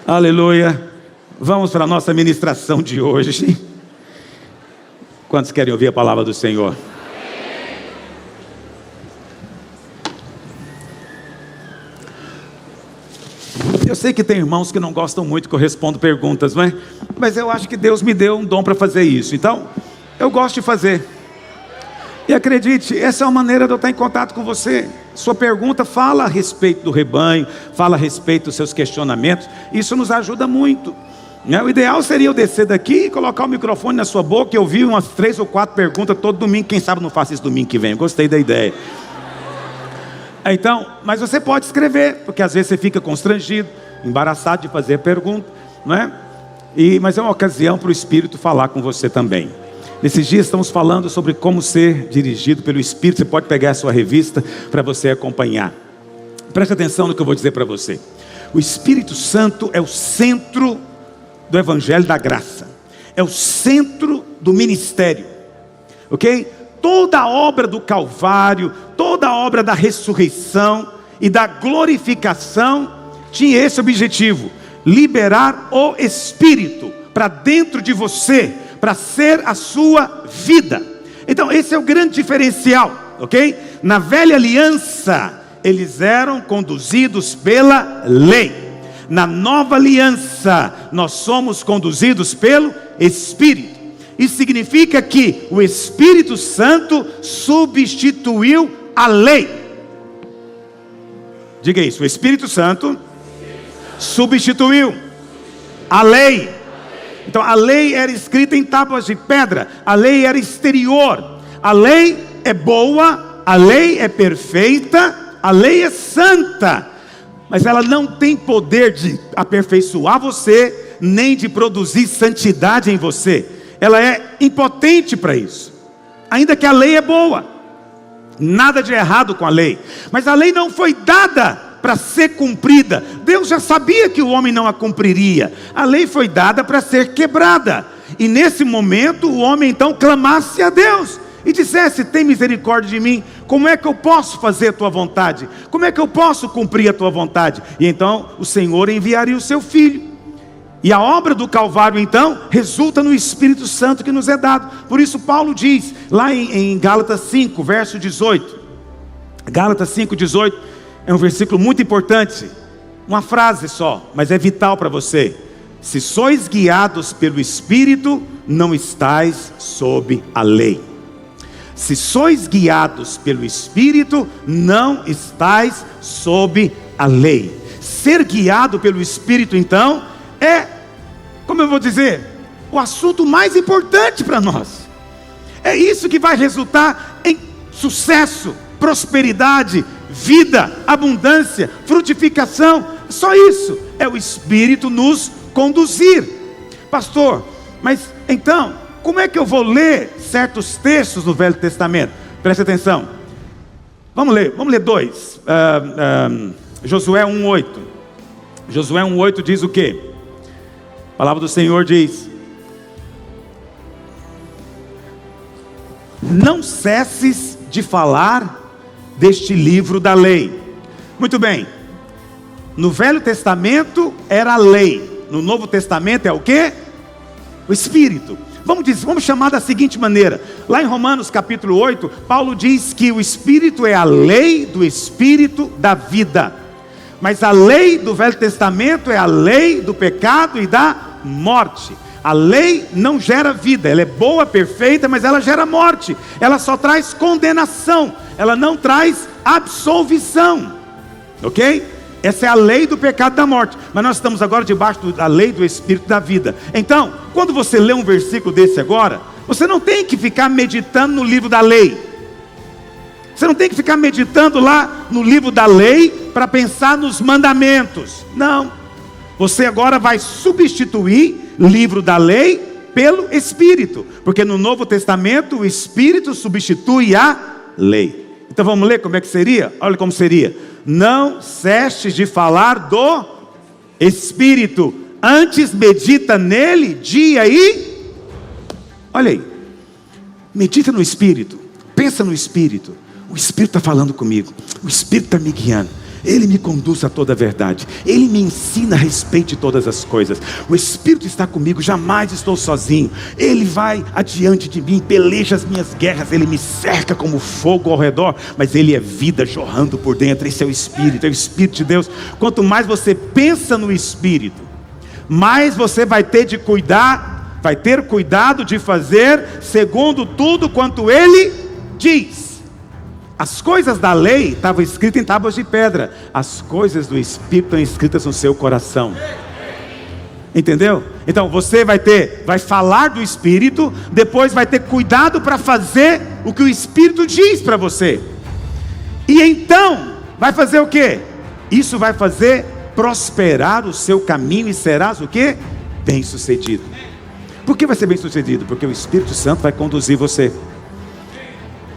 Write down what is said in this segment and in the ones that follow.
Aleluia. Vamos para a nossa ministração de hoje. Quantos querem ouvir a palavra do Senhor? Eu sei que tem irmãos que não gostam muito que eu respondo perguntas, não é? Mas eu acho que Deus me deu um dom para fazer isso. Então, eu gosto de fazer. E acredite, essa é uma maneira de eu estar em contato com você. Sua pergunta fala a respeito do rebanho, fala a respeito dos seus questionamentos. Isso nos ajuda muito. O ideal seria eu descer daqui e colocar o microfone na sua boca e ouvir umas 3 ou 4 perguntas todo domingo. Quem sabe não faço isso domingo que vem. Eu gostei da ideia. Então, mas você pode escrever, porque às vezes você fica constrangido, embaraçado de fazer pergunta, não é? Mas é uma ocasião para o Espírito falar com você também. Nesses dias estamos falando sobre como ser dirigido pelo Espírito. Você pode pegar a sua revista para você acompanhar. Preste atenção no que eu vou dizer para você. O Espírito Santo é o centro do Evangelho da Graça. É o centro do ministério. Ok? Toda a obra do Calvário, toda a obra da ressurreição e da glorificação tinha esse objetivo: liberar o Espírito para dentro de você, para ser a sua vida. Então esse é o grande diferencial, ok? Na velha aliança eles eram conduzidos pela lei. Na nova aliança nós somos conduzidos pelo Espírito. Isso significa que o Espírito Santo substituiu a lei. Diga isso: o Espírito Santo substituiu a lei. Então a lei era escrita em tábuas de pedra. A lei era exterior. A lei é boa, a lei é perfeita, a lei é santa, mas ela não tem poder de aperfeiçoar você, nem de produzir santidade em você. Ela é impotente para isso. Ainda que a lei é boa, nada de errado com a lei, mas a lei não foi dada para ser cumprida. Deus já sabia que o homem não a cumpriria. A lei foi dada para ser quebrada. E nesse momento o homem então clamasse a Deus e dissesse: tem misericórdia de mim. Como é que eu posso fazer a tua vontade? Como é que eu posso cumprir a tua vontade? E então o Senhor enviaria o seu Filho. E a obra do Calvário então resulta no Espírito Santo que nos é dado. Por isso Paulo diz lá em Gálatas 5, verso 18. Gálatas 5, 18 é um versículo muito importante. Uma frase só, mas é vital para você: se sois guiados pelo Espírito, não estais sob a lei. Se sois guiados pelo Espírito, não estais sob a lei. Ser guiado pelo Espírito então é, como eu vou dizer, o assunto mais importante para nós. É isso que vai resultar em sucesso, prosperidade, vida, abundância, frutificação. Só isso é o Espírito nos conduzir. Pastor, mas então, como é que eu vou ler certos textos no Velho Testamento? Preste atenção. Vamos ler 2. Josué 1:8. Josué 1:8 diz o quê? A palavra do Senhor diz: não cesses de falar deste livro da lei. Muito bem. No Velho Testamento era a lei. No Novo Testamento é o quê? O Espírito. Vamos chamar da seguinte maneira. Lá em Romanos capítulo 8, Paulo diz que o Espírito é a lei do Espírito da vida. Mas a lei do Velho Testamento é a lei do pecado e da morte. A lei não gera vida. Ela é boa, perfeita, mas ela gera morte. Ela só traz condenação. Ela não traz absolvição. Ok? Essa é a lei do pecado e da morte. Mas nós estamos agora debaixo da lei do Espírito da vida. Então, quando você lê um versículo desse agora, você não tem que ficar meditando no livro da lei. Você não tem que ficar meditando lá no livro da lei para pensar nos mandamentos. Não. Você agora vai substituir o livro da lei pelo Espírito. Porque no Novo Testamento o Espírito substitui a lei. Então vamos ler como é que seria? Olha como seria: não cesses de falar do Espírito, antes medita nele dia e... Olha aí, medita no Espírito, pensa no Espírito. O Espírito está falando comigo, o Espírito está me guiando. Ele me conduz a toda a verdade. Ele me ensina a respeito de todas as coisas. O Espírito está comigo, jamais estou sozinho. Ele vai adiante de mim, peleja as minhas guerras. Ele me cerca como fogo ao redor, mas Ele é vida jorrando por dentro. Esse é o Espírito de Deus. Quanto mais você pensa no Espírito, mais você vai ter cuidado de fazer segundo tudo quanto Ele diz. As coisas da lei estavam escritas em tábuas de pedra. As coisas do Espírito estão escritas no seu coração. Entendeu? Então você vai falar do Espírito, depois vai ter cuidado para fazer o que o Espírito diz para você. E então vai fazer o quê? Isso vai fazer prosperar o seu caminho e serás o quê? Bem-sucedido. Por que vai ser bem-sucedido? Porque o Espírito Santo vai conduzir você.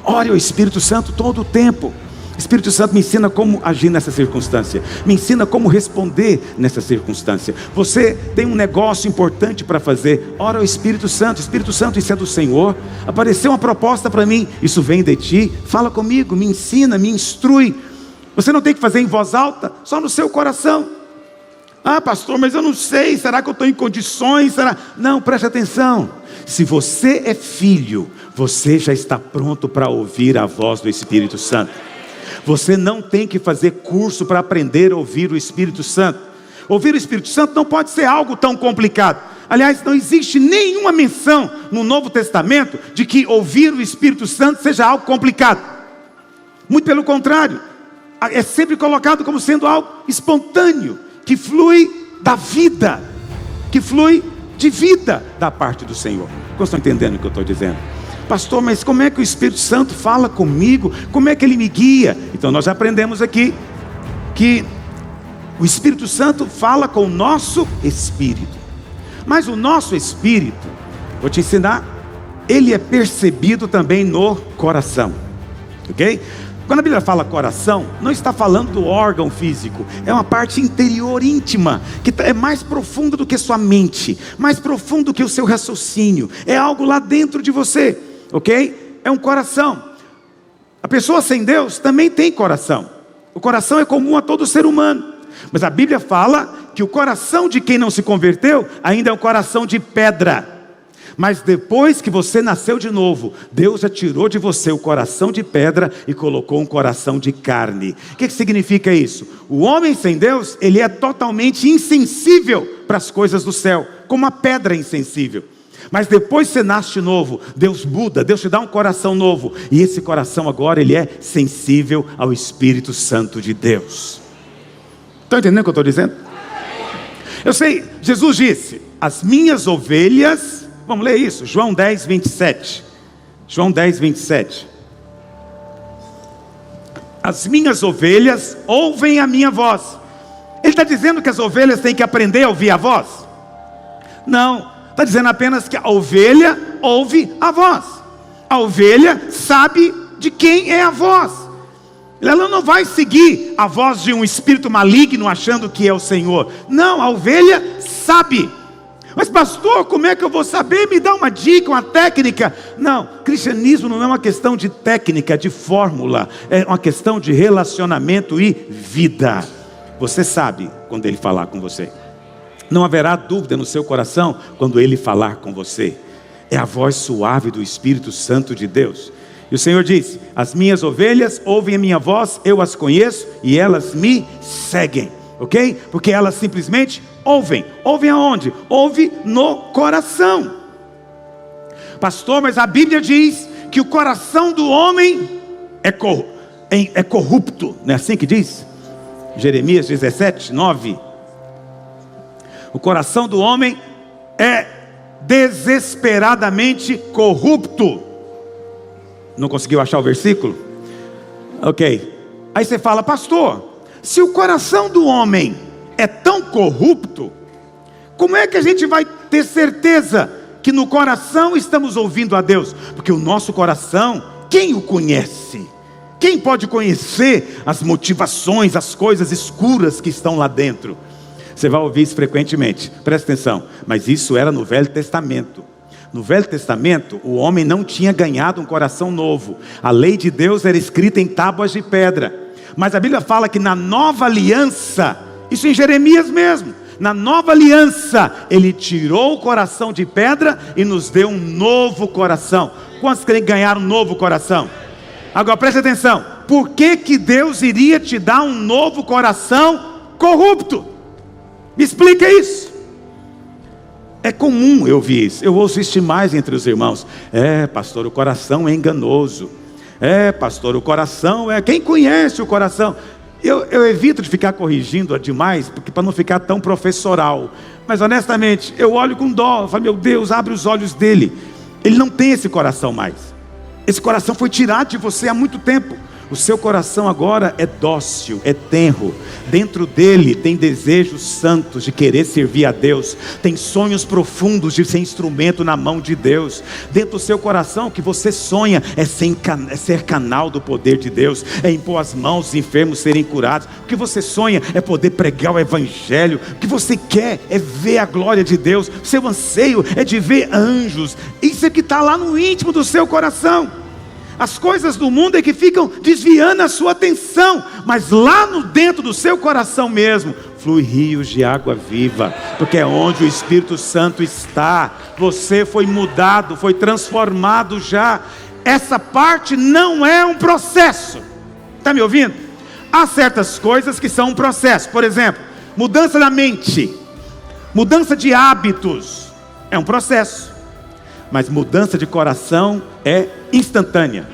Ore ao Espírito Santo todo o tempo. O Espírito Santo me ensina como agir nessa circunstância, me ensina como responder nessa circunstância. Você tem um negócio importante para fazer, ora ao Espírito Santo. Espírito Santo, isso é do Senhor. Apareceu uma proposta para mim, isso vem de ti. Fala comigo, me ensina, me instrui. Você não tem que fazer em voz alta, só no seu coração. Ah, pastor, mas eu não sei, será que eu estou em condições? Não, preste atenção. Se você é filho, você já está pronto para ouvir a voz do Espírito Santo. Você não tem que fazer curso para aprender a ouvir o Espírito Santo. Ouvir o Espírito Santo não pode ser algo tão complicado. Aliás, não existe nenhuma menção no Novo Testamento de que ouvir o Espírito Santo seja algo complicado. Muito pelo contrário, é sempre colocado como sendo algo espontâneo, que flui da vida, que flui de vida da parte do Senhor. Vocês estão entendendo o que eu estou dizendo? Pastor, mas como é que o Espírito Santo fala comigo? Como é que Ele me guia? Então nós aprendemos aqui que o Espírito Santo fala com o nosso espírito. Mas o nosso espírito, vou te ensinar, ele é percebido também no coração. Ok? Quando a Bíblia fala coração, não está falando do órgão físico. É uma parte interior, íntima, que é mais profunda do que sua mente, mais profundo do que o seu raciocínio. É algo lá dentro de você. Ok? É um coração. A pessoa sem Deus também tem coração. O coração é comum a todo ser humano. Mas a Bíblia fala que o coração de quem não se converteu ainda é um coração de pedra. Mas depois que você nasceu de novo, Deus já tirou de você o coração de pedra e colocou um coração de carne. O que significa isso? O homem sem Deus, ele é totalmente insensível para as coisas do céu, como a pedra é insensível. Mas depois que você nasce de novo, Deus muda, Deus te dá um coração novo. E esse coração agora, ele é sensível ao Espírito Santo de Deus. Estão entendendo o que eu estou dizendo? Eu sei, Jesus disse, as minhas ovelhas, vamos ler isso, João 10, 27. João 10, 27. As minhas ovelhas ouvem a minha voz. Ele está dizendo que as ovelhas têm que aprender a ouvir a voz? Não. Está dizendo apenas que a ovelha ouve a voz. A ovelha sabe de quem é a voz. Ela não vai seguir a voz de um espírito maligno achando que é o Senhor. Não, a ovelha sabe. Mas pastor, como é que eu vou saber? Me dá uma dica, uma técnica. Não, cristianismo não é uma questão de técnica, de fórmula. É uma questão de relacionamento e vida. Você sabe quando Ele falar com você. Não haverá dúvida no seu coração quando Ele falar com você. É a voz suave do Espírito Santo de Deus. E o Senhor diz, as minhas ovelhas ouvem a minha voz, eu as conheço e elas me seguem. Ok? Porque elas simplesmente ouvem. Ouvem aonde? Ouve no coração. Pastor, mas a Bíblia diz que o coração do homem é corrupto. Não é assim que diz? Jeremias 17, 9. O coração do homem é desesperadamente corrupto. Não conseguiu achar o versículo? Ok. Aí você fala, pastor, se o coração do homem é tão corrupto, como é que a gente vai ter certeza que no coração estamos ouvindo a Deus? Porque o nosso coração, quem o conhece? Quem pode conhecer as motivações, as coisas escuras que estão lá dentro? Você vai ouvir isso frequentemente, presta atenção. Mas isso era no Velho Testamento. No Velho Testamento, o homem não tinha ganhado um coração novo. A lei de Deus era escrita em tábuas de pedra. Mas a Bíblia fala que na nova aliança, isso em Jeremias mesmo, na nova aliança, Ele tirou o coração de pedra e nos deu um novo coração. Quantos querem ganhar um novo coração? Agora preste atenção, por que Deus iria te dar um novo coração corrupto? Me explica isso. É comum eu ouvir isso, eu ouço isso demais entre os irmãos. Pastor, o coração é enganoso. Pastor, o coração é... Quem conhece o coração? Eu evito de ficar corrigindo demais, porque para não ficar tão professoral. Mas honestamente, eu olho com dó, eu falo, meu Deus, abre os olhos dele. Ele não tem esse coração mais. Esse coração foi tirado de você há muito tempo. O seu coração agora é dócil, é tenro. Dentro dele tem desejos santos de querer servir a Deus. Tem sonhos profundos de ser instrumento na mão de Deus. Dentro do seu coração, o que você sonha é ser canal do poder de Deus. É impor as mãos dos enfermos serem curados. O que você sonha é poder pregar o evangelho. O que você quer é ver a glória de Deus. O seu anseio é de ver anjos. Isso é que está lá no íntimo do seu coração. As coisas do mundo é que ficam desviando a sua atenção, mas lá no dentro do seu coração mesmo, flui rios de água viva, porque é onde o Espírito Santo está. Você foi mudado, foi transformado já. Essa parte não é um processo. Está me ouvindo? Há certas coisas que são um processo. Por exemplo, mudança da mente, mudança de hábitos, é um processo. Mas mudança de coração é instantânea.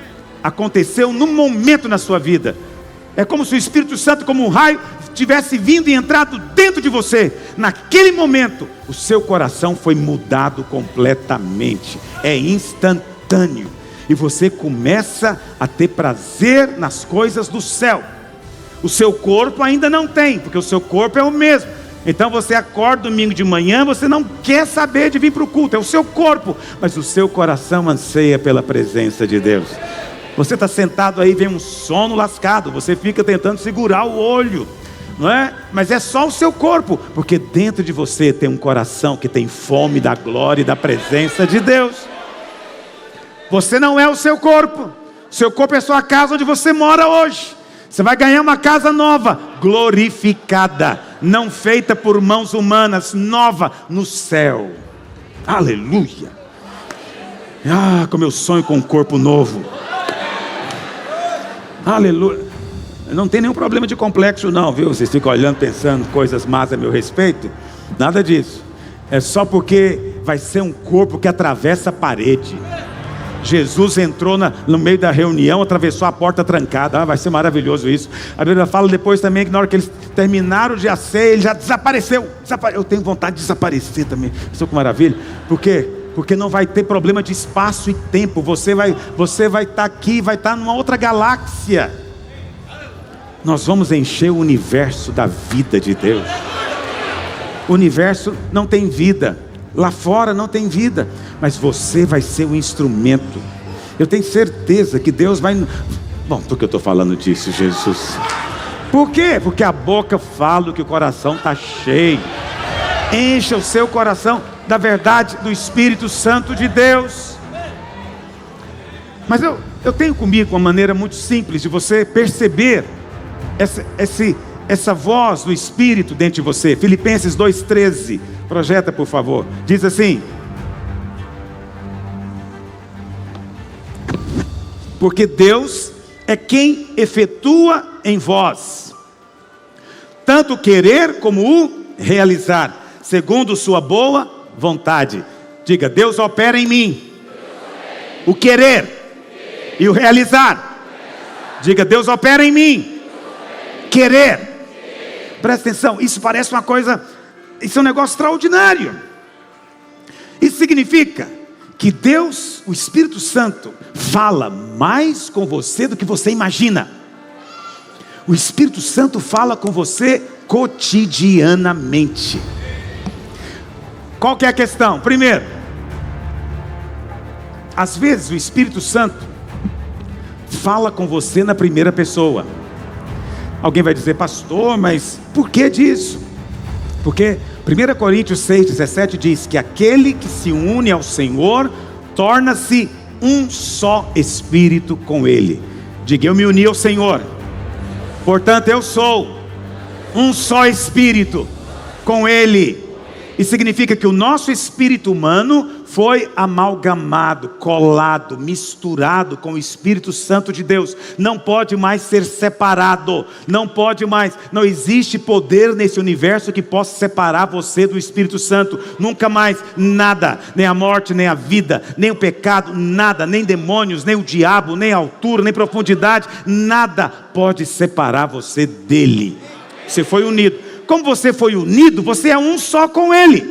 Aconteceu num momento na sua vida. É como se o Espírito Santo, como um raio, tivesse vindo e entrado dentro de você. Naquele momento, o seu coração foi mudado completamente. É instantâneo. E você começa a ter prazer nas coisas do céu. O seu corpo ainda não tem, porque o seu corpo é o mesmo. Então você acorda domingo de manhã, você não quer saber de vir para o culto, é o seu corpo, mas o seu coração anseia pela presença de Deus. Você está sentado aí, vem um sono lascado, você fica tentando segurar o olho, não é? Mas é só o seu corpo, porque dentro de você tem um coração que tem fome da glória e da presença de Deus. Você não é o seu corpo é só a casa onde você mora hoje. Você vai ganhar uma casa nova, glorificada, não feita por mãos humanas, nova no céu. Aleluia. Como eu sonho com um corpo novo. Aleluia. Não tem nenhum problema de complexo não, viu? Vocês ficam olhando, pensando coisas más a meu respeito. Nada disso. É só porque vai ser um corpo que atravessa a parede. Jesus entrou no meio da reunião, atravessou a porta trancada. Vai ser maravilhoso isso. A Bíblia fala depois também que na hora que eles terminaram de ceia, ele já desapareceu. Eu tenho vontade de desaparecer também. Estou com maravilha. Por quê? Porque não vai ter problema de espaço e tempo. Você vai estar aqui, vai estar numa outra galáxia. Nós vamos encher o universo da vida de Deus. O universo não tem vida. Lá fora não tem vida, mas você vai ser o instrumento. Eu tenho certeza que Deus vai... Bom, por que eu estou falando disso, Jesus? Por quê? Porque a boca fala o que o coração está cheio. Encha o seu coração da verdade do Espírito Santo de Deus. Mas eu tenho comigo uma maneira muito simples de você perceber essa voz do Espírito dentro de você. Filipenses 2,13, projeta por favor, diz assim: porque Deus é quem efetua em vós tanto querer como o realizar, segundo sua boa vontade. Diga: Deus opera em mim o querer e o realizar. Diga: Deus opera em mim querer. Presta atenção, isso parece uma coisa, isso é um negócio extraordinário. Isso significa que Deus, o Espírito Santo, fala mais com você do que você imagina. O Espírito Santo fala com você cotidianamente. Qual que é a questão? Primeiro, às vezes o Espírito Santo fala com você na primeira pessoa. Alguém vai dizer: pastor, mas por que disso? Porque 1 Coríntios 6,17 diz que aquele que se une ao Senhor torna-se um só espírito com Ele. Diga: eu me uni ao Senhor Portanto, eu sou um só espírito com Ele. E significa que o nosso espírito humano foi amalgamado, colado, misturado com o Espírito Santo de Deus. Não pode mais ser separado. Não pode mais. Não existe poder nesse universo que possa separar você do Espírito Santo. Nunca mais. Nada. Nem a morte, nem a vida, nem o pecado, nada. Nem demônios, nem o diabo, nem a altura, nem profundidade. Nada pode separar você dele. Você foi unido. Como você foi unido, você é um só com Ele.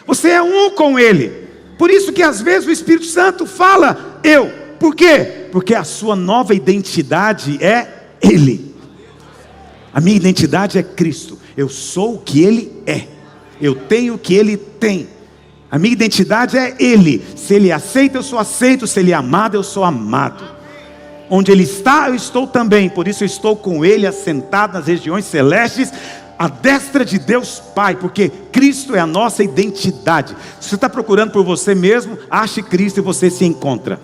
Você é um com Ele. Por isso que às vezes o Espírito Santo fala, eu. Por quê? Porque a sua nova identidade é Ele. A minha identidade é Cristo. Eu sou o que Ele é. Eu tenho o que Ele tem. A minha identidade é Ele. Se Ele aceita, eu sou aceito. Se Ele é amado, eu sou amado. Onde Ele está, eu estou também. Por isso eu estou com Ele assentado nas regiões celestes, à destra de Deus Pai, porque Cristo é a nossa identidade. Se você está procurando por você mesmo, ache Cristo e você se encontra.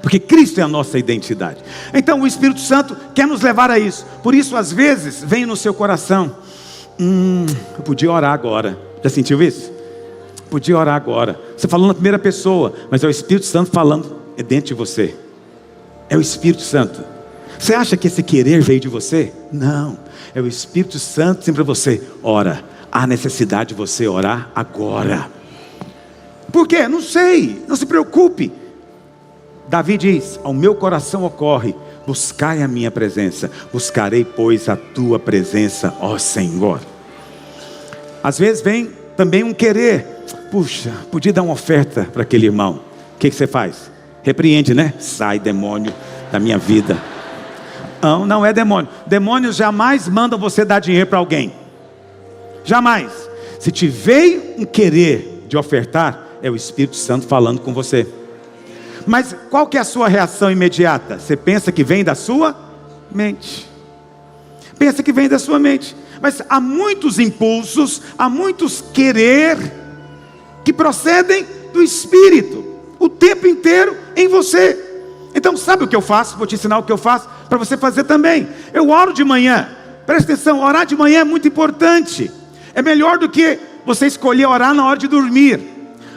Porque Cristo é a nossa identidade. Então o Espírito Santo quer nos levar a isso. Por isso às vezes vem no seu coração, eu podia orar agora. Já sentiu isso? Podia orar agora. Você falou na primeira pessoa, mas é o Espírito Santo falando dentro de você. É o Espírito Santo. Você acha que esse querer veio de você? Não, é o Espírito Santo dizendo para você, ora, há necessidade de você orar agora. Por quê? Não sei, não se preocupe. Davi diz, ao meu coração ocorre, buscai a minha presença, buscarei pois a tua presença, ó Senhor. Às vezes vem também um querer, puxa, podia dar uma oferta para aquele irmão. O que você faz? Repreende, né? Sai demônio da minha vida. Não, não é demônio. Demônios jamais mandam você dar dinheiro para alguém. Jamais. Se te veio um querer de ofertar, é o Espírito Santo falando com você. Mas qual que é a sua reação imediata? Você pensa que vem da sua mente. Pensa que vem da sua mente. Mas há muitos impulsos, há muitos querer que procedem do Espírito, o tempo inteiro em você. Então sabe o que eu faço? Vou te ensinar o que eu faço para você fazer também. Eu oro de manhã. Presta atenção, orar de manhã é muito importante. É melhor do que você escolher orar na hora de dormir.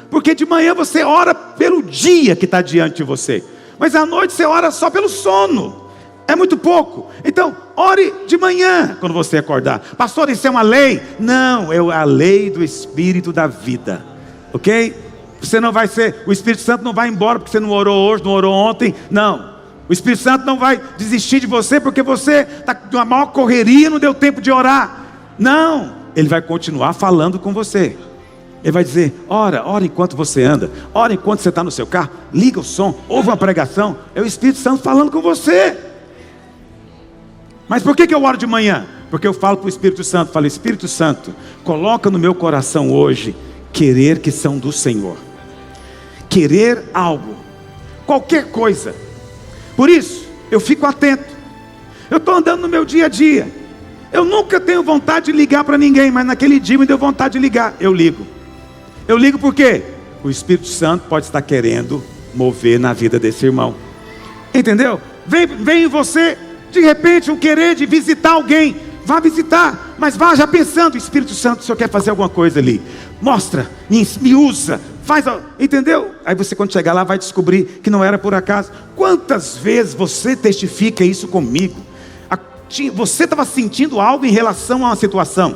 Porque de manhã você ora pelo dia que está diante de você. Mas à noite você ora só pelo sono. É muito pouco. Então ore de manhã quando você acordar. Pastor, isso é uma lei? Não, é a lei do Espírito da vida. Ok? Você não vai ser, o Espírito Santo não vai embora porque você não orou hoje, não orou ontem. Não, o Espírito Santo não vai desistir de você porque você está com uma maior correria, não deu tempo de orar. Não, Ele vai continuar falando com você. Ele vai dizer, ora enquanto você anda, ora enquanto você está no seu carro, liga o som, ouve uma pregação. É o Espírito Santo falando com você. Mas por que eu oro de manhã? Porque eu falo para o Espírito Santo, falo, Espírito Santo, coloca no meu coração hoje querer que são do Senhor. Querer algo, qualquer coisa. Por isso, eu fico atento. Eu estou andando no meu dia a dia. Eu nunca tenho vontade de ligar para ninguém, mas naquele dia me deu vontade de ligar. Eu ligo. Eu ligo por quê? O Espírito Santo pode estar querendo mover na vida desse irmão. Entendeu? Vem em você, de repente, um querer de visitar alguém. Vá visitar, mas vá já pensando, Espírito Santo, o Senhor quer fazer alguma coisa ali. Mostra, me usa, faz, entendeu? Aí você quando chegar lá vai descobrir que não era por acaso. Quantas vezes você testifica isso comigo? Você estava sentindo algo em relação a uma situação.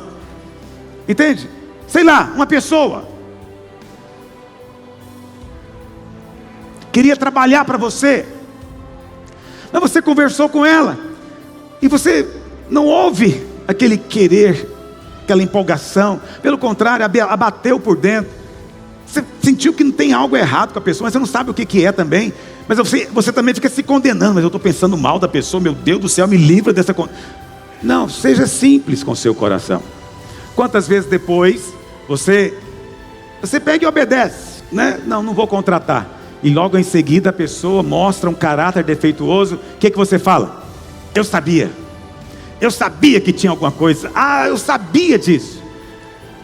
Entende? Sei lá, uma pessoa queria trabalhar para você. Mas você conversou com ela e você não houve aquele querer, aquela empolgação. Pelo contrário, abateu por dentro. Você sentiu que não tem algo errado com a pessoa, mas você não sabe o que é também. Mas você também fica se condenando. Mas eu estou pensando mal da pessoa, meu Deus do céu, me livra dessa... Não, seja simples com o seu coração. Quantas vezes depois você pega e obedece, né? Não vou contratar. E logo em seguida a pessoa mostra um caráter defeituoso. O que você fala? Eu sabia que tinha alguma coisa. Eu sabia disso.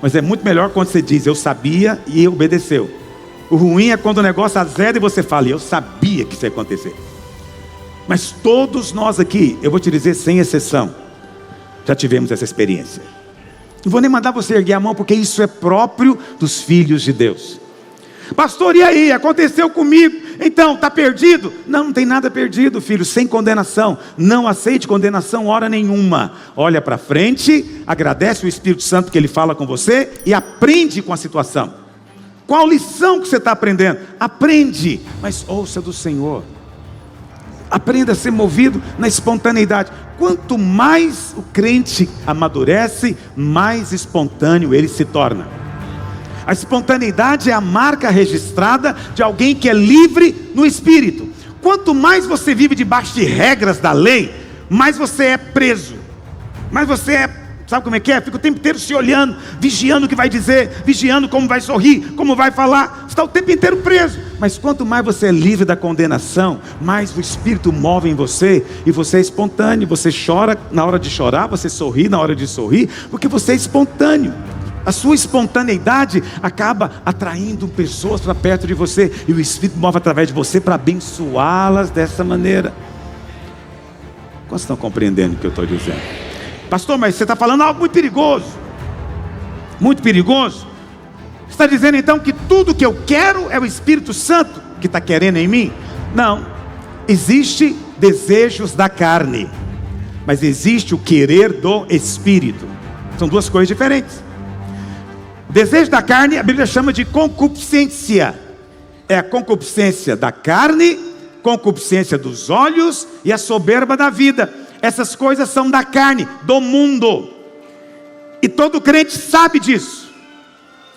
Mas é muito melhor quando você diz, eu sabia e obedeceu. O ruim é quando o negócio azeda e você fala, eu sabia que isso ia acontecer. Mas todos nós aqui, eu vou te dizer sem exceção, já tivemos essa experiência. Não vou nem mandar você erguer a mão, porque isso é próprio dos filhos de Deus. Pastor, e aí? Aconteceu comigo. Então, está perdido? Não, não tem nada perdido, filho. Sem condenação. Não aceite condenação hora nenhuma. Olha para frente, agradece o Espírito Santo que Ele fala com você e aprende com a situação. Qual lição que você está aprendendo? Aprende, mas ouça do Senhor. Aprenda a ser movido na espontaneidade. Quanto mais o crente amadurece, mais espontâneo ele se torna. A espontaneidade é a marca registrada de alguém que é livre no Espírito. Quanto mais você vive debaixo de regras da lei, mais você é preso. Mais você é, sabe como é que é? Fica o tempo inteiro se olhando, vigiando o que vai dizer, vigiando como vai sorrir, como vai falar. Você está o tempo inteiro preso. Mas quanto mais você é livre da condenação, mais o Espírito move em você, e você é espontâneo. Você chora na hora de chorar, você sorri na hora de sorrir, porque você é espontâneo. A sua espontaneidade acaba atraindo pessoas para perto de você, e o Espírito move através de você para abençoá-las dessa maneira. Quantos estão compreendendo o que eu estou dizendo? Pastor, mas você está falando algo muito perigoso. Muito perigoso. Você está dizendo então que tudo que eu quero é o Espírito Santo que está querendo em mim? Não. Existe desejos da carne, mas existe o querer do Espírito. São duas coisas diferentes. Desejo da carne, a Bíblia chama de concupiscência. É a concupiscência da carne, concupiscência dos olhos e a soberba da vida. Essas coisas são da carne, do mundo. E todo crente sabe disso.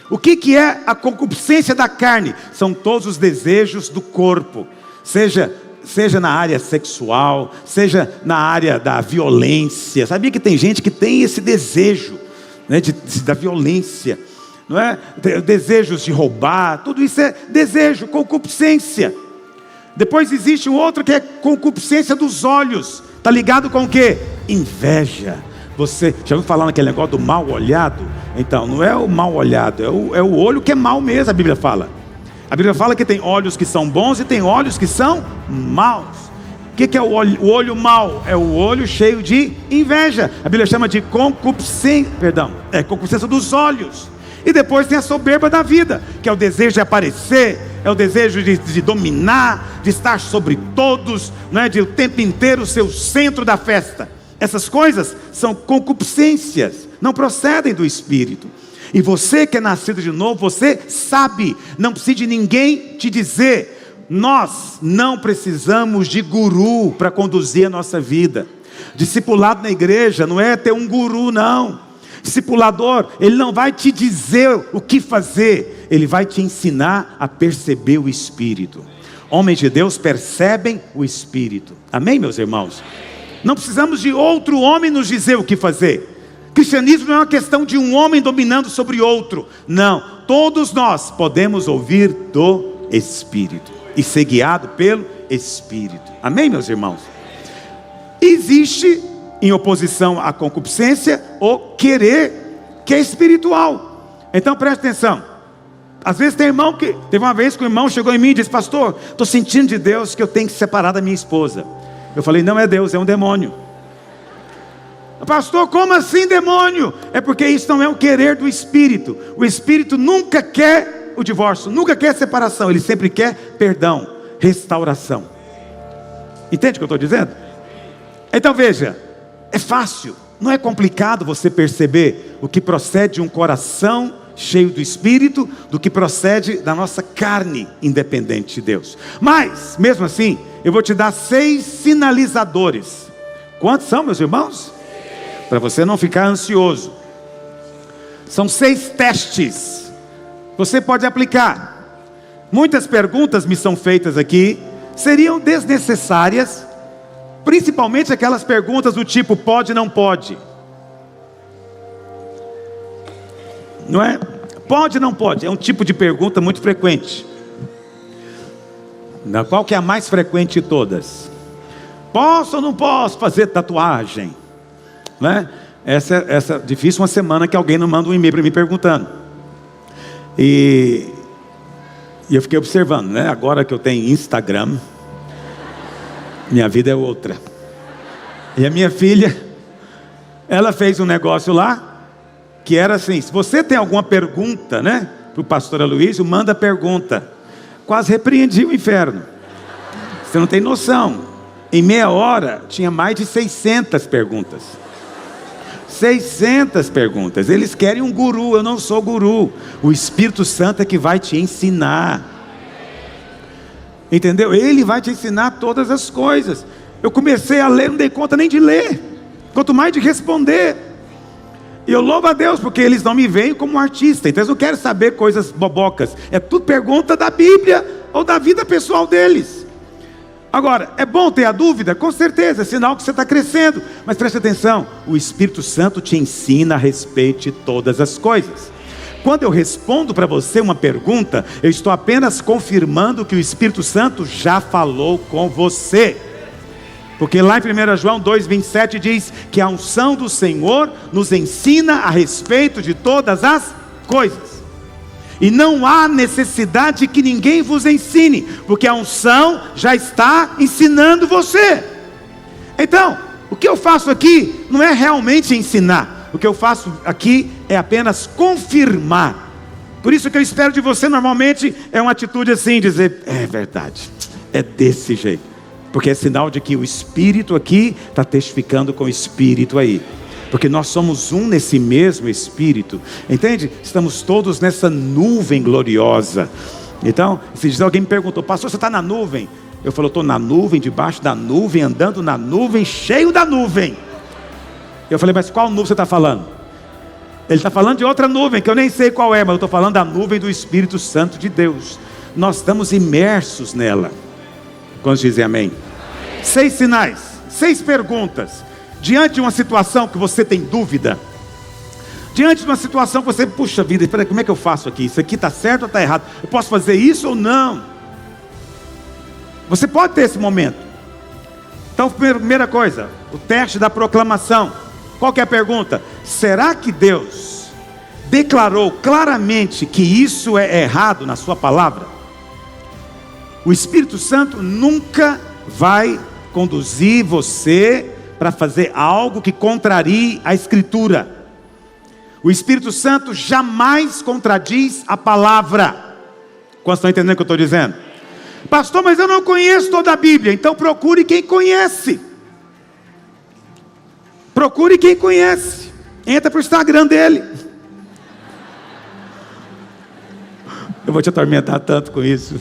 O que é a concupiscência da carne? São todos os desejos do corpo. Seja na área sexual, seja na área da violência. Sabia que tem gente que tem esse desejo, né, da violência? Não é? Desejos de roubar, tudo isso é desejo, concupiscência. Depois existe um outro que é concupiscência dos olhos. Está ligado com o quê? Inveja. Você já ouviu falar naquele negócio do mal olhado? Então, não é o mal olhado, é o olho que é mal mesmo, a Bíblia fala. A Bíblia fala que tem olhos que são bons e tem olhos que são maus. O que é o olho mau? É o olho cheio de inveja. A Bíblia chama de concupiscência, concupiscência dos olhos. E depois tem a soberba da vida, que é o desejo de aparecer, é o desejo de dominar, de estar sobre todos, não é? De o tempo inteiro ser o centro da festa. Essas coisas são concupiscências, não procedem do Espírito. E você que é nascido de novo, você sabe, não precisa de ninguém te dizer. Nós não precisamos de guru para conduzir a nossa vida. Discipulado na igreja não é ter um guru, não. Discipulador, ele não vai te dizer o que fazer, ele vai te ensinar a perceber o Espírito. Homens de Deus percebem o Espírito. Amém, meus irmãos? Não precisamos de outro homem nos dizer o que fazer. Cristianismo não é uma questão de um homem dominando sobre outro. Não, todos nós podemos ouvir do Espírito e ser guiado pelo Espírito. Amém, meus irmãos? Existe, em oposição à concupiscência, o querer, que é espiritual. Então preste atenção. Às vezes tem irmão que... Teve uma vez que o irmão chegou em mim e disse: pastor, estou sentindo de Deus que eu tenho que separar da minha esposa. Eu falei: não é Deus, é um demônio. Pastor, como assim demônio? É porque isso não é o querer do Espírito. O Espírito nunca quer o divórcio, nunca quer separação. Ele sempre quer perdão, restauração. Entende o que eu estou dizendo? Então veja, é fácil, não é complicado você perceber o que procede de um coração cheio do Espírito, do que procede da nossa carne independente de Deus. Mas, mesmo assim, eu vou te dar 6 sinalizadores. Quantos são, meus irmãos? Para você não ficar ansioso. São 6 testes. Você pode aplicar. Muitas perguntas me são feitas aqui, seriam desnecessárias, principalmente aquelas perguntas do tipo: pode, não pode. Não é? Pode, não pode. É um tipo de pergunta muito frequente. Qual que é a mais frequente de todas? Posso ou não posso fazer tatuagem? Né? Essa difícil uma semana que alguém não manda um e-mail para mim perguntando. E eu fiquei observando, né? Agora que eu tenho Instagram, Minha vida é outra. E a minha filha, ela fez um negócio lá, que era assim: se você tem alguma pergunta, né, para o pastor Aloysio, manda pergunta. Quase repreendi o inferno. Você não tem noção. Em meia hora, tinha mais de 600 perguntas. 600 perguntas. Eles querem um guru, eu não sou guru. O Espírito Santo é que vai te ensinar. Entendeu? Ele vai te ensinar todas as coisas. Eu comecei a ler, não dei conta nem de ler, quanto mais de responder. E eu louvo a Deus, porque eles não me veem como um artista. Então eles não querem saber coisas bobocas. É tudo pergunta da Bíblia ou da vida pessoal deles. Agora, é bom ter a dúvida? Com certeza, é sinal que você está crescendo. Mas preste atenção, o Espírito Santo te ensina a respeito de todas as coisas. Quando eu respondo para você uma pergunta, eu estou apenas confirmando que o Espírito Santo já falou com você. Porque lá em 1 João 2,27 diz que a unção do Senhor nos ensina a respeito de todas as coisas. E não há necessidade que ninguém vos ensine, porque a unção já está ensinando você. Então, o que eu faço aqui não é realmente ensinar. O que eu faço aqui é apenas confirmar. Por isso que eu espero de você normalmente é uma atitude assim, dizer: é verdade, é desse jeito. Porque é sinal de que o Espírito aqui está testificando com o Espírito aí. Porque nós somos um nesse mesmo Espírito, entende? Estamos todos nessa nuvem gloriosa. Então, se alguém me perguntou: pastor, você está na nuvem? Eu falo: estou na nuvem, debaixo da nuvem, andando na nuvem, cheio da nuvem. Eu falei: mas qual nuvem você está falando? Ele está falando de outra nuvem, que eu nem sei qual é, mas eu estou falando da nuvem do Espírito Santo de Deus. Nós estamos imersos nela. Quantos dizem amém? 6 sinais, 6 perguntas. Diante de uma situação que você tem dúvida, diante de uma situação que você, puxa vida, espera, como é que eu faço aqui? Isso aqui está certo ou está errado? Eu posso fazer isso ou não? Você pode ter esse momento. Então, primeira coisa, o teste da proclamação. Qual que é a pergunta? Será que Deus declarou claramente que isso é errado na sua palavra? O Espírito Santo nunca vai conduzir você para fazer algo que contrarie a Escritura. O Espírito Santo jamais contradiz a palavra. Quantos estão entendendo o que eu estou dizendo? Pastor, mas eu não conheço toda a Bíblia. Então procure quem conhece. Procure quem conhece. Entra para o Instagram dele. Eu vou te atormentar tanto com isso.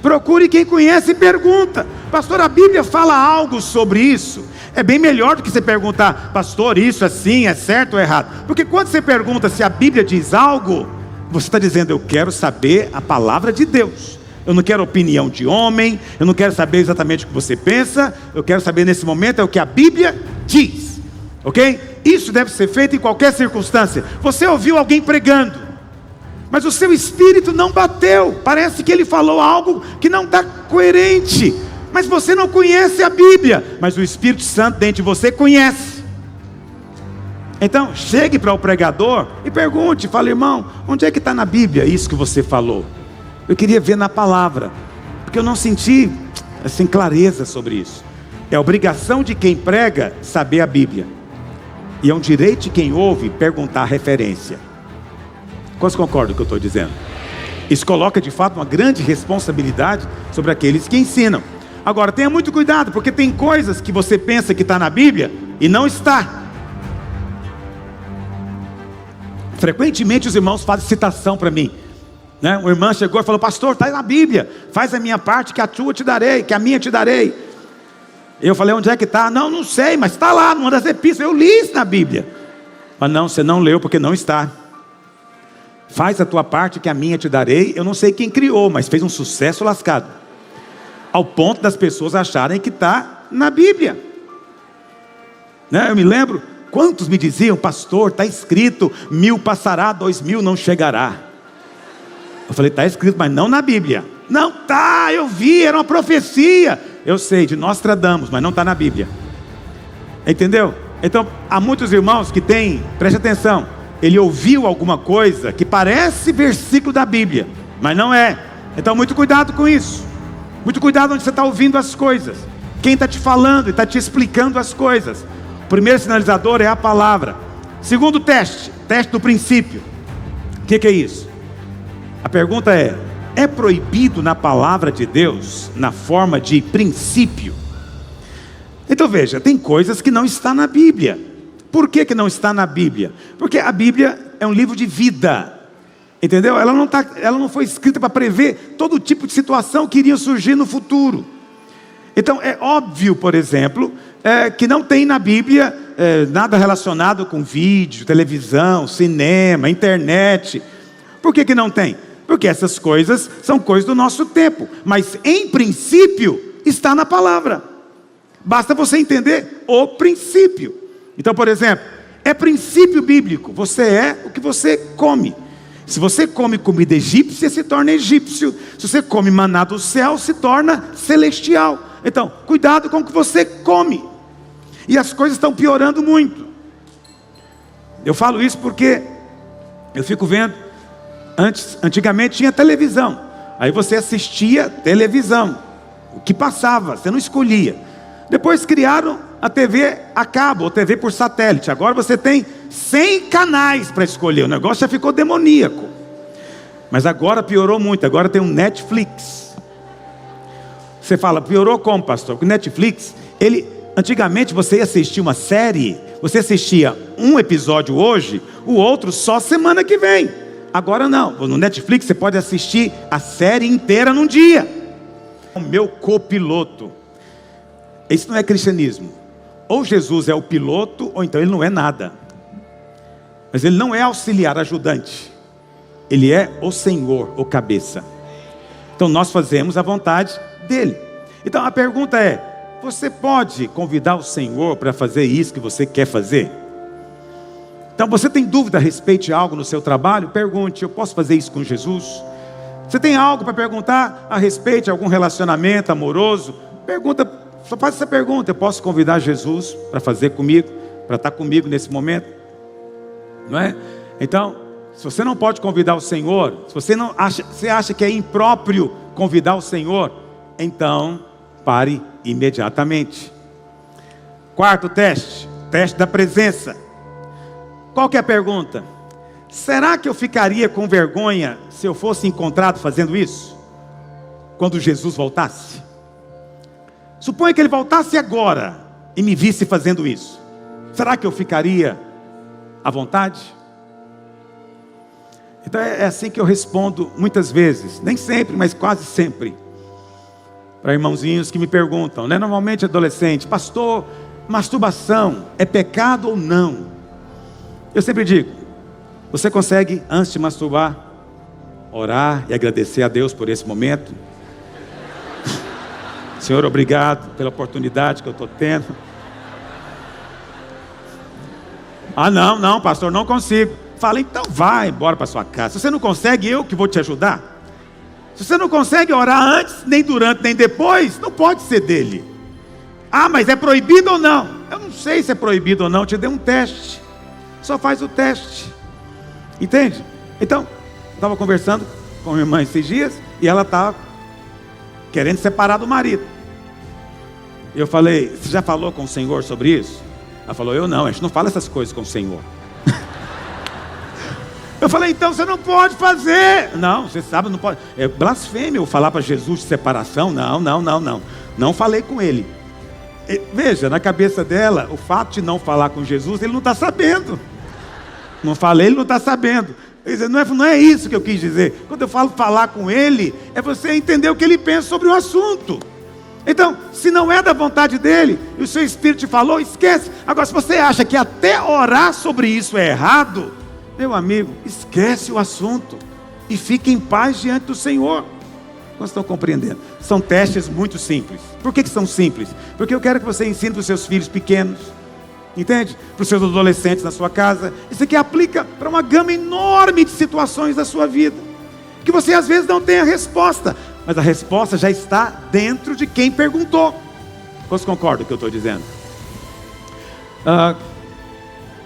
Procure quem conhece e pergunta: pastor, a Bíblia fala algo sobre isso? É bem melhor do que você perguntar: pastor, isso assim é certo ou errado? Porque quando você pergunta se a Bíblia diz algo, você está dizendo: eu quero saber a palavra de Deus. Eu não quero opinião de homem, eu não quero saber exatamente o que você pensa. Eu quero saber nesse momento é o que a Bíblia diz. Ok? Isso deve ser feito em qualquer circunstância. Você ouviu alguém pregando, mas o seu espírito não bateu. Parece que ele falou algo que não está coerente. Mas você não conhece a Bíblia. Mas o Espírito Santo dentro de você conhece. Então, chegue para o pregador e pergunte. Fale: irmão, onde é que está na Bíblia isso que você falou? Eu queria ver na palavra. Porque eu não senti assim clareza sobre isso. É obrigação de quem prega saber a Bíblia. E é um direito de quem ouve perguntar a referência. Quantos concordam com o que eu estou dizendo? Isso coloca de fato uma grande responsabilidade sobre aqueles que ensinam. Agora, tenha muito cuidado, porque tem coisas que você pensa que está na Bíblia e não está. Frequentemente os irmãos fazem citação para mim, né? Uma irmã chegou e falou: pastor, está na Bíblia, faz a minha parte que a tua te darei, que a minha te darei. Eu falei: onde é que está? Não sei, mas está lá numa das epístolas, eu li isso na Bíblia. Mas não, você não leu porque não está. Faz a tua parte que a minha te darei. Eu não sei quem criou, mas fez um sucesso lascado, ao ponto das pessoas acharem que está na Bíblia, né? Eu me lembro, quantos me diziam: pastor, está escrito, 1000 passará, 2000 não chegará. Eu falei: está escrito, mas não na Bíblia. Não está, eu vi, era uma profecia. Eu sei, de Nostradamus, mas não está na Bíblia. Entendeu? Então, há muitos irmãos que têm, preste atenção, ele ouviu alguma coisa que parece versículo da Bíblia, mas não é. Então muito cuidado com isso. Muito cuidado onde você está ouvindo as coisas. quem está te falando e está te explicando as coisas. O primeiro sinalizador é a palavra. Segundo teste do princípio. O que é isso? A pergunta é proibido na palavra de Deus, na forma de princípio? Então veja, tem coisas que não estão na Bíblia. Por que não está na Bíblia? Porque a Bíblia é um livro de vida. Entendeu? Ela não foi escrita para prever todo tipo de situação que iria surgir no futuro. Então é óbvio, por exemplo, que não tem na Bíblia nada relacionado com vídeo, televisão, cinema, internet. Por que não tem? Porque essas coisas são coisas do nosso tempo. Mas em princípio está na palavra. Basta você entender o princípio. Então, por exemplo, é princípio bíblico. Você é o que você come. Se você come comida egípcia, se torna egípcio. Se você come maná do céu, se torna celestial. Então, cuidado com o que você come. E as coisas estão piorando muito. Eu falo isso porque eu fico vendo. Antigamente tinha televisão. Aí você assistia televisão. O que passava, você não escolhia. Depois criaram a TV a cabo, ou TV por satélite. Agora você tem 100 canais para escolher. O negócio já ficou demoníaco. Mas agora piorou muito. Agora tem um Netflix. Você fala, piorou como, pastor? Porque o Netflix, antigamente você ia assistir uma série, você assistia um episódio hoje, o outro só semana que vem. Agora não. No Netflix você pode assistir a série inteira num dia. O meu copiloto. Isso não é cristianismo. Ou Jesus é o piloto, ou então ele não é nada. Mas ele não é auxiliar, ajudante. Ele é o Senhor, o cabeça. Então nós fazemos a vontade dele. Então a pergunta é: você pode convidar o Senhor para fazer isso que você quer fazer? Então você tem dúvida a respeito de algo no seu trabalho? Pergunte: eu posso fazer isso com Jesus? Você tem algo para perguntar a respeito de algum relacionamento amoroso? Pergunta. Só faz essa pergunta: eu posso convidar Jesus para fazer comigo, para estar comigo nesse momento? Não é? Então, se você não pode convidar o Senhor, se você acha que é impróprio convidar o Senhor, então pare imediatamente. Quarto teste da presença. Qual que é a pergunta? Será que eu ficaria com vergonha se eu fosse encontrado fazendo isso? Quando Jesus voltasse? Suponha que ele voltasse agora e me visse fazendo isso. Será que eu ficaria à vontade? Então é assim que eu respondo muitas vezes. Nem sempre, mas quase sempre. Para irmãozinhos que me perguntam, né? Normalmente adolescente: pastor, masturbação é pecado ou não? Eu sempre digo: você consegue, antes de masturbar, orar e agradecer a Deus por esse momento? Senhor, obrigado pela oportunidade que eu estou tendo. Ah, não, pastor, não consigo. Fala, então vai embora para sua casa. Se você não consegue, eu que vou te ajudar. Se você não consegue orar antes, nem durante, nem depois, não pode ser dele. Ah, mas é proibido ou não? Eu não sei se é proibido ou não, eu te dei um teste. Só faz o teste. Entende? Então, eu estava conversando com a minha irmã esses dias, e ela estava querendo separar do marido. Eu falei: você já falou com o Senhor sobre isso? Ela falou: eu não, a gente não fala essas coisas com o Senhor. Eu falei: então você não pode fazer. Não, você sabe, não pode. É blasfêmia eu falar para Jesus de separação. Não. Não falei com ele. Veja, na cabeça dela, o fato de não falar com Jesus, ele não está sabendo. Não falei, ele não está sabendo. Não é isso que eu quis dizer. Quando eu falo falar com ele, é você entender o que ele pensa sobre o assunto. Então, se não é da vontade dele, e o seu Espírito te falou, esquece. Agora, se você acha que até orar sobre isso é errado, meu amigo, esquece o assunto e fique em paz diante do Senhor. Vocês estão compreendendo? São testes muito simples. Por que são simples? Porque eu quero que você ensine para os seus filhos pequenos, entende? Para os seus adolescentes na sua casa. Isso aqui aplica para uma gama enorme de situações da sua vida, que você às vezes não tem a resposta, mas a resposta já está dentro de quem perguntou. Vocês concordam com o que eu estou dizendo?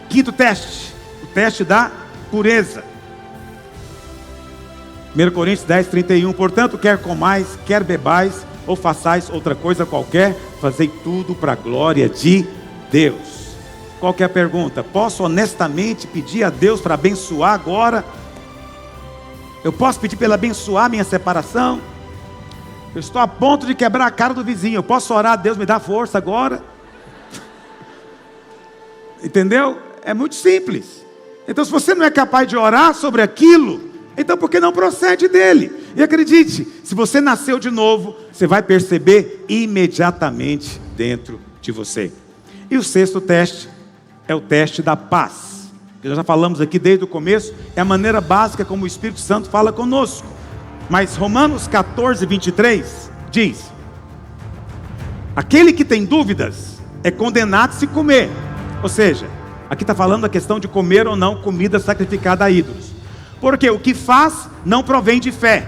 Quinto teste, o teste da pureza. 1 Coríntios 10, 31. Portanto, quer comais, quer bebais, ou façais outra coisa qualquer, fazei tudo para a glória de Deus. Qual que é a pergunta? Posso honestamente pedir a Deus para abençoar agora? Eu posso pedir para Ele abençoar minha separação? Eu estou a ponto de quebrar a cara do vizinho, eu posso orar, Deus me dá força agora? Entendeu? É muito simples. Então, se você não é capaz de orar sobre aquilo, então por que não procede dele? E acredite, se você nasceu de novo, você vai perceber imediatamente dentro de você. E o sexto teste é o teste da paz, que nós já falamos aqui desde o começo, é a maneira básica como o Espírito Santo fala conosco. Mas Romanos 14, 23 diz: aquele que tem dúvidas é condenado se comer. Ou seja, aqui está falando da questão de comer ou não comida sacrificada a ídolos. Porque o que faz não provém de fé.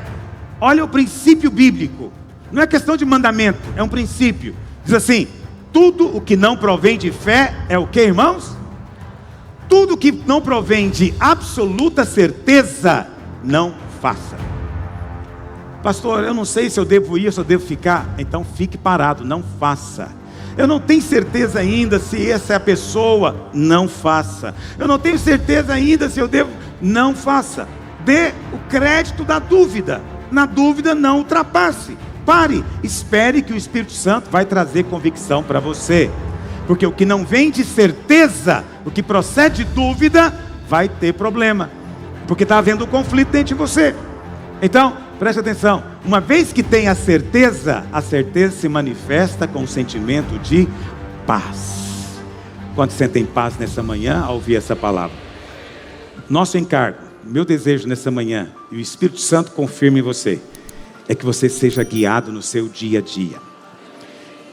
Olha o princípio bíblico. Não é questão de mandamento, é um princípio. Diz assim: tudo o que não provém de fé é o que, irmãos? Tudo que não provém de absoluta certeza, não faça. Pastor, eu não sei se eu devo ir ou se eu devo ficar. Então fique parado, não faça. Eu não tenho certeza ainda se essa é a pessoa, não faça. Eu não tenho certeza ainda se eu devo, não faça. Dê o crédito da dúvida. Na dúvida não ultrapasse. Pare, espere que o Espírito Santo vai trazer convicção para você. Porque o que não vem de certeza, o que procede de dúvida, vai ter problema. Porque está havendo um conflito dentro de você. Então, preste atenção, uma vez que tem a certeza se manifesta com um sentimento de paz. Quantos sentem paz nessa manhã ao ouvir essa palavra? Nosso encargo, meu desejo nessa manhã, e o Espírito Santo confirma em você, é que você seja guiado no seu dia a dia.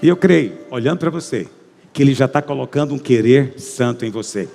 E eu creio, olhando para você, que Ele já está colocando um querer santo em você.